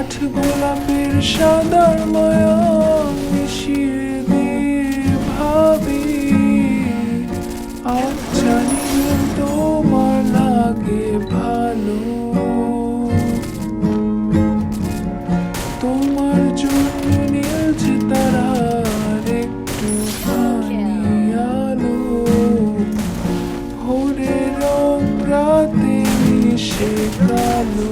কাঠ গোলাপের সাদার মায়া মিশিয়ে দিয়ে ভাবি আজ জানি তোমার লাগে ভালো। তোমার জন্য নীলছে তারার একটু আলো, ভোরের রং রাতে মিশে কালো।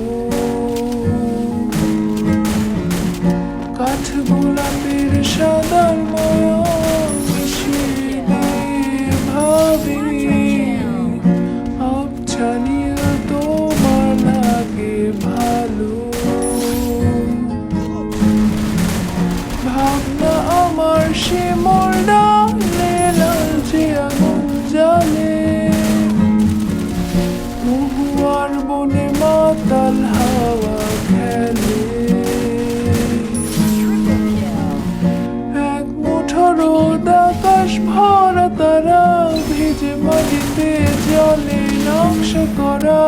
কাঠ গোলাপের সাদার মায়া মিশিয়ে দিয়ে ভাবি আবছা নীল তোমার লাগে ভালো। ভাবনা আমার শিমুল ডালে লালচে আগুন জ্বালে, মহুয়ার বনে মাতাল হাওয়া খেলে। এক মুঠো রোদ আকাশ ভরা তারা ভিজে মাটিতে জলে নকশা করা